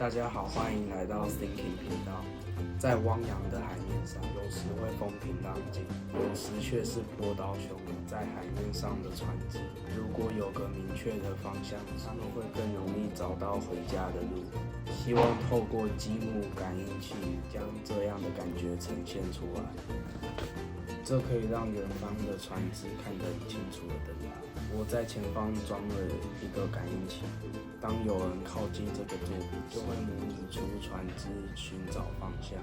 大家好，欢迎来到 Thinking 频道。在汪洋的海面上，有时会风平浪静，有时却是波涛汹涌。在海面上的船只，如果有个明确的方向，他们会更容易找到回家的路。希望透过积木感应器，将这样的感觉呈现出来。这可以让远方的船只看得很清楚的灯塔。我在前方装了一个感应器，当有人靠近这个作品，就会模拟出船只寻找方向。